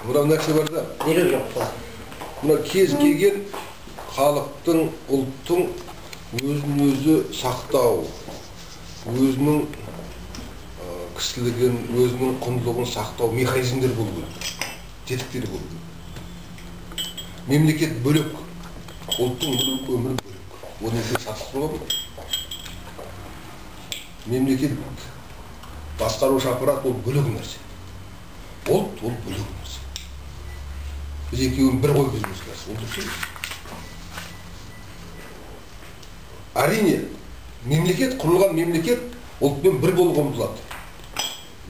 мына нәрсе бар да. Неге жоқ па? Мына кез келген халықтың, ұлттың өзін өзі сақтау, өзінің кісілігін, өзінің құндылығын сақтау механизмдер болу керек, тетіктер болу керек. Мемлекет бөлек, ұлттың өмірі бөлек. Оны шатыстыруға болады. Мемлекет басқарушы аппарат ол бөлек нәрсе. Ұлт ол бөлек нәрсе. Біз екеуін бір қойып жүрміз нәрсе. Ол дұрыс емес. Әрине, мемлекет, құрылған мемлекет ұлтпен бір болуға ұмтылады.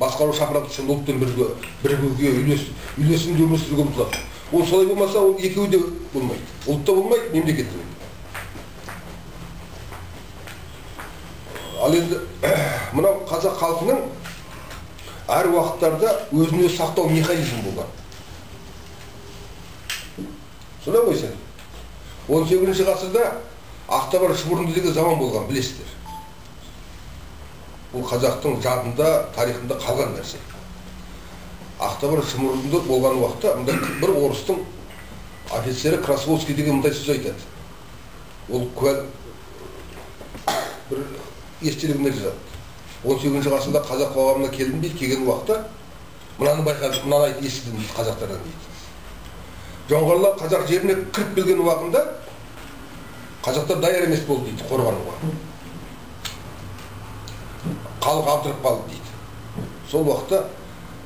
Басқарушы аппарат үшін ұлтпен бірігуге, үйлесімде өмір сүруге ұмтылады. Ол солай болмаса, ол екеуі де болмайды. Ұлт та болмайды, мемлекет те болмайды. Ал енді мынау қазақ халқының әр уақыттарда өзін өзі сақтау механизмі болған. Солай ғой сен. 18-ші ғасырда Ақтабар шұбырынды деген заман болған, білесіздер. Бұл қазақтың жадында, тарихында қалған нәрсе. Ақтабар шұбырынды болған уақытта бір орыстың офицері Красовский деген мындай сөз айтады. Ол бір естелігіне жазады. 18-ші ғасырда қазақ қоғамына келдім дейді, келген уақытта мынаны байқадым, мынаны айтып естідім дейді қазақтардан дейді. Жоңғарлар қазақ жеріне кіріп келген уақытында қазақтар даяр емес болды дейді қорғануға. Халық абдырап қалды дейді. Сол уақытта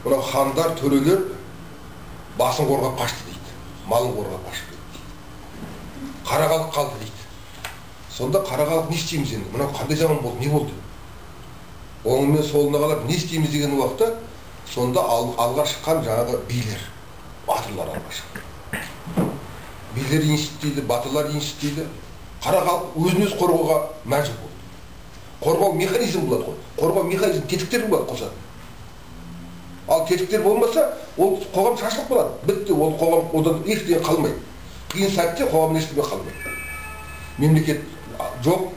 мынау хандар, төрелер басын қорғап қашты дейді. Малын қорғап қашты дейді. Қара халық қалды дейді. Сонда қара халық не істейміз енді? Мынау қандай заман болды, не болды? Оңы мен солына қалап не істейміз деген уақытта сонда алға шыққан жаңағы билер, батырлар алға шыққан. Билер институт дейді, батырлар институт дейді. Қара халық өзін-өз қорғауға мәжбүр болды. Қорғау механизм болады ғой. Қорғау механизм, тетіктер болады қосады. Ал тетіктер болмаса, ол қоғам шашылып қалады. Бітті, ол қоғам одан ештеңе қалмайды. Қиын сәтте қоғамнан ештеңе қалмайды. Мемлекет жоқ,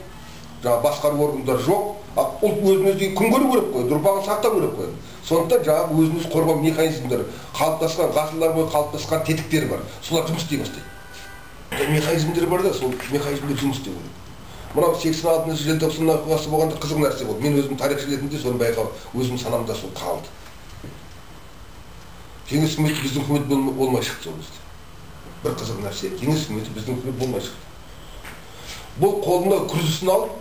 жаңа басқару органдар жоқ, ұлт өзін-өзі күн көру керек қой, ұрпағын сақтау керек қой. Сондықтан жаңағы өзін-өзі қорғау механизмдері, қалыптасқан, ғасырлар бойы қалыптасқан тетіктер бар. Солар жұмыс істей бастайды. Механизмдер бар да, сол механизмдер жұмыс істеу керек. Мынау 86 желтоқсан оқиғасы болғанда қызық нәрсе болды. Мен өзім тарихшы ретінде соны байқап, өзім санамда сол қалды. Кеңес үкіметі біздің үкімет болмай шықты сол кезде. Бір қызық нәрсе, кеңес үкіметі біздің үкімет болмай шықты. Бұл қолына күрзісін алып,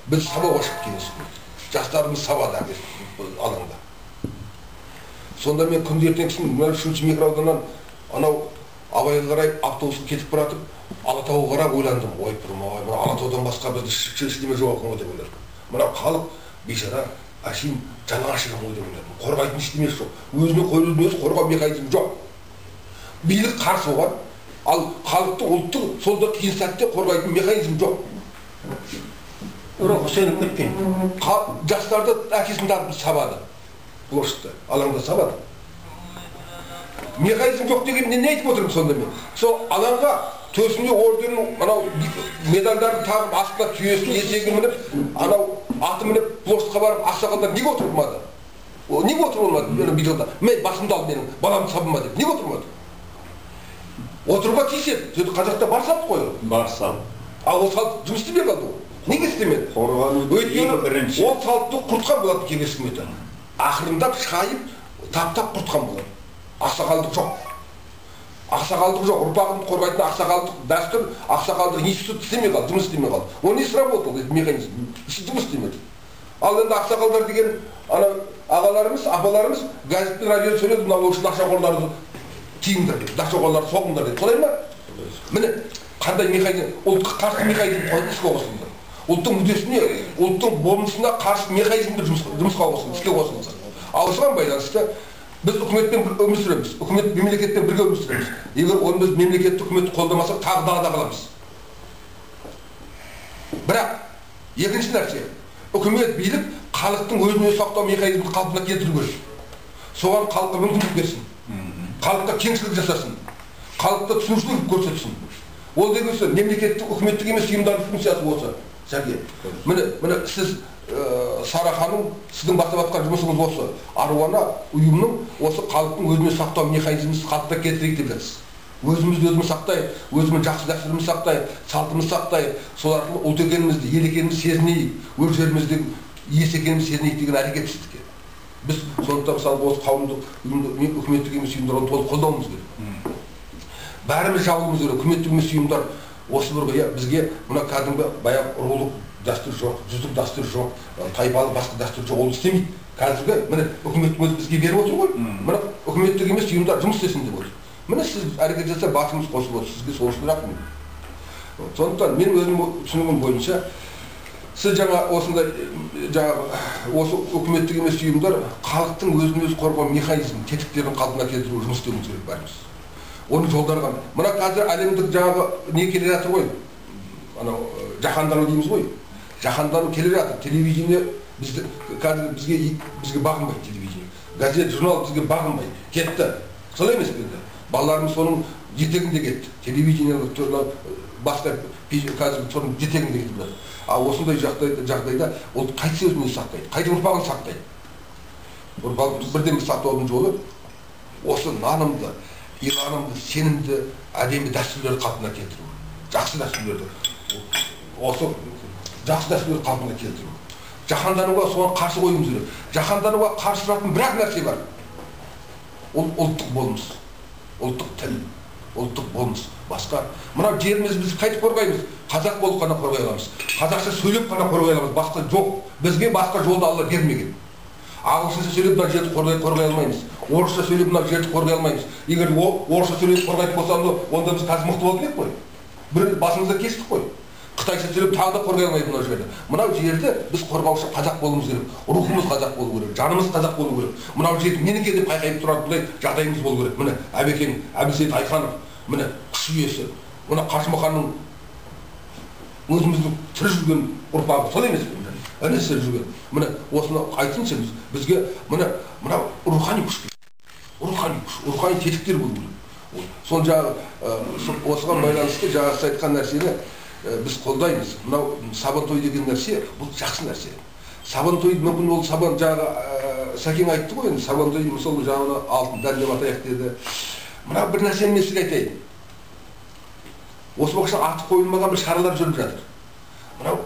біз сабауға шықты кеңес үкіметі. Жастарымыз сабады алаңда. Сонда мен күнде ертеңгісін 3-ші микроауданнан анау Абайға қарай автобусқа кетіп баратып, Алатауға қарап ойландым. Ой, мына Алатаудан басқа бізді шіршілеме жоқ екен ғой деп ойладым. Мына халық бейшара әшейін жалаңаш екен ғой деп ойладым. Қорғайтын ештемесі жоқ. Өзіне өзін-өзі қорғау механизмі жоқ. Билік қарсы оған, ал халықтың, ұлттың солда қиын сәтте қорғайтын механизм жоқ. Ұрығы сөніп кеткен. Жастарды әкесін тартып сабады. Площадьта, алаңда сабады. Механизм жоқ деген не айтып отырмын сонда мен? Сол алаңға төсіне орденнің анау медальдарын тағып, астына түйесін, есегін мініп, анау аты мініп, площадьқа барып, ақсақалдар неге отырмады? Неге отырмады менің бидонда? Мен басымды алып менің баламды сабыма деп. Неге отырмады? Отыруға тиіс еді. Қазақта бар салт қой. Бар салт. Ал ол салт жұмыс істемей қалды ғой. Неге істемеді? Өйткені ол салтты құртқан болады кеңес үкіметі. Ақырындап шайып, таптап құртқан болады. Ақсақалдық жоқ. Ақсақалдық жоқ. Ұрпағын қорғайтын ақсақалдық дәстүр, ақсақалдық институт істемей қалды, жұмыс істемей қалды. Ол не сработал, механизм? Жұмыс істемеді. Ал енді ақсақалдар деген ағаларымыз, апаларымыз газетпен радио сөйледі, мынау үшін нашақорларды тиіңдер деп, нашақорларды соғыңдар деп. Солай ма? Міне, қандай механизм, ұлтқа қарсы механизм іске қосылды. Ұлттың мүддесіне, ұлттың болмысына қарсы механизмді жұмысқа қосылды, іске қосылды. Ал осыған байланысты біз үкіметпен өмір сүреміз, үкімет мемлекетпен бірге өмір сүреміз. Егер біз мемлекетті үкіметті қолдамасақ, тағы далада қаламыз. Бірақ, екінші нәрсе, үкімет билік халықтың өзін-өзі сақтау механизмін қалпына келтіру керек. Соған халыққа мүмкіндік берсін. Халыққа кеңшілік жасасын. Халыққа түсінушілік көрсетсін. Ол деген сөз мемлекеттік, үкіметтік емес ұйымдардың функциясы осы. Сәке. Міне сіз Сараханың сіздің бастап жатқан жұмысыңыз осы. Аруана ұйымның осы халықтың өзіне сақтау механизмін қалыпқа келтірейік деп жатсыз. Өзіміз сақтайық, өзіміз жақсы дәстүрімізді сақтайық, салтымызды сақтайық, сол арқылы ұлт екенімізді, ел екенімізді сезінейік, өз жерімізде иесі екенімізді сезінейік деген әрекет сіздікі. Біз сондықтан мысалы осы қауымдық ұйымды, үкіметтік емес ұйымдарды толық қолдауымыз керек. Бәріміз жабылуымыз керек, үкіметтік емес ұйымдар осы бір бізге мына кәдімгі баяғы рулық дәстүр жоқ, жүздік дәстүр жоқ, тайпалық басқа дәстүр жоқ, ол істемейді. Қазіргі міне үкіметтің өзі бізге беріп отыр ғой. Мына үкіметтік емес ұйымдар жұмыс істесін деп отыр. Міне сіз әрекет жасаса басымыз қосылып отыр, сізге сол үшін рахмет. Сондықтан мен өзім түсінігім бойынша сіз жаңа осындай осы үкіметтік емес ұйымдар халықтың өзін өзі қорғау механизмін, тетіктерін қалпына келтіру жұмыс істеуіміз керек бәріміз. Оның жолдары қандай? Мына қазір әлемдік жаңағы не келе жатыр ғой? Анау жаһандану дейміз ғой. Жаһандану келе жатыр. Телевидение бізге бағынбайды телевидение. Газет, журнал бізге бағынбайды. Кетті. Солай емес пе? Балаларымыз соның жетегінде кетті. Телевидение басқа қазір соның жетегінде кетіп жатыр. Ал осындай жағдайда ол қайтсе өзін сақтайды, қайда ұрпағын сақтайды. Ұрпағын бірден сақтаудың жолы осы нанымды, иманымды, сенімді, әдемі дәстүрлерді қалпына келтіру. Жақсы дәстүрлерді. Осы жақсы дәстүрлерді қалпына келтіру. Жаһандануға соған қарсы қоюымыз керек. Жаһандануға қарсы тұратын бір-ақ нәрсе бар. Ол ұлттық болмыс, ұлттық тіл, ұлттық болмыс. Басқа мынау жерімізді біз қайтып қорғаймыз. Қазақ болып қана қорғай аламыз. Қазақша сөйлеп қана қорғай аламыз. Басқа жоқ. Бізге басқа жолды Алла бермеген. Ағылшынша сөйлеп мына жерді қорғай алмаймыз. Орысша сөйлеп мына жерді қорғай алмаймыз. Егер орысша сөйлеп қорғайтын болсақ, онда біз қазір мықты болып едік қой. Бір басымызда кестік қой. Қытайша сөйлеп тағы да қорғай алмайды мына жерді. Мынау жерді біз қорғаушы қазақ болуымыз керек. Рухымыз қазақ болу керек, жанымыз қазақ болу керек. Мынау жерді менікі деп қайқайып тұрады, бұндай жағдайымыз болу керек. Міне Әбекең, Әбілсейіт Айханов, міне күш иесі, мына Қажымұқанның өзіміздің тірі жүрген ұрпағы, солай емес пе? Інісі жүрген. Міне осыны айтсыншы бізге мынау рухани күш керек. Рухани күш, рухани тетіктер болу керек. Сол жағы осыған байланысты жаңағы айтқан нәрсені біз қолдаймыз. Мынау сабан той деген нәрсе, бұл жақсы нәрсе. Сабан той мүмкін ол сабан жағы Сәкең айтты ғой енді, сабан той мысалы жағына алтын дәлдеп атайық деді. Мына бір нәрсені мен сізге айтайын. Осы уақытта аты қойылмаған бір шаралар жүріп жатыр. Мынау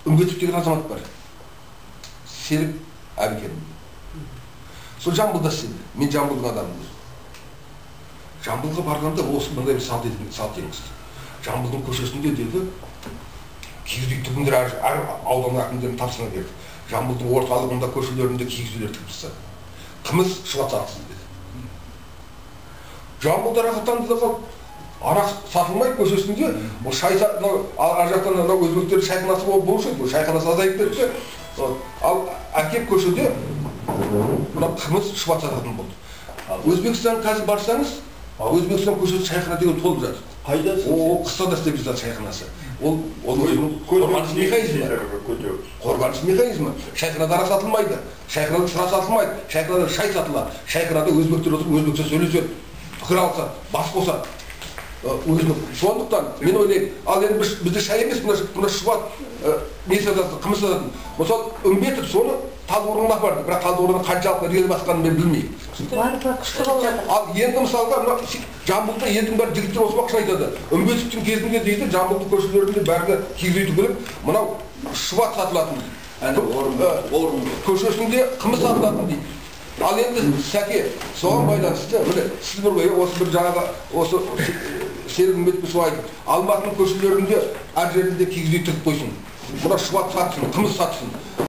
Үмбетов деген азамат бар. Серік Әбікен. Сол Жамбылда істеді. Мен Жамбылдың адамымын. Жамбылға барғанда осы мындай бір салт етіңіз. Жамбылдың көшесінде деді, киіз үй тігіңдер әр аудан әкімдерін тапсырма берді. Жамбылдың орталығында көшелерінде киіз үйлер тігіп тастады. Қымыз шұбат сатсын деді. Жамбылда рахаттанды да қалып, арақ сатылмайды көшесінде, бұл ар жақтан өзбектердің шайханасы болушы еді, шайханасы азайып кетті. Ал әкеп көшеде қымыз шұбат сататын болды. Өзбекстан қазір барсаңыз, Өзбекстан көшесі шайхана деген толып жатыр. Ол қыста да істеп жатады шайханасы. Ол қорғаныс механизмі. Қорғаныс механизмі. Шайханада арақ сатылмайды, шайханада сыра сатылмайды, шайханада шай сатылады. Шайханада өзбектер отырып өзбекше сөйлеседі, пікір алысады, бас қосады. Сондықтан мен ойлаймын, ал енді бізде шай емес, мына шұбат не сатады, қымыз сатады. Мысалы Үмбетов соны Талдықорғанға апарды, бірақ Талдықорғанның қаншалық іргелі басқанын мен білмеймін. Ал енді мысалға Жамбылда елдің бәрі жігіттер осы уақытша айтады. Үмбетовтің кезінде дейді, Жамбылдың көшелерінде бәрі киіз үй тігіліп, мынау шұбат сатылатын. Көшесінде қымыз сатылатын дейді. Ал енді Сәке, соған байланысты, міне сіз осы бір жаңағы осы Серік Үмбетов сол айтып, Алматының көшелерінде әр жерінде киіз үй тігіп қойсын. Мына шұбат сатсын, қымыз сатсын.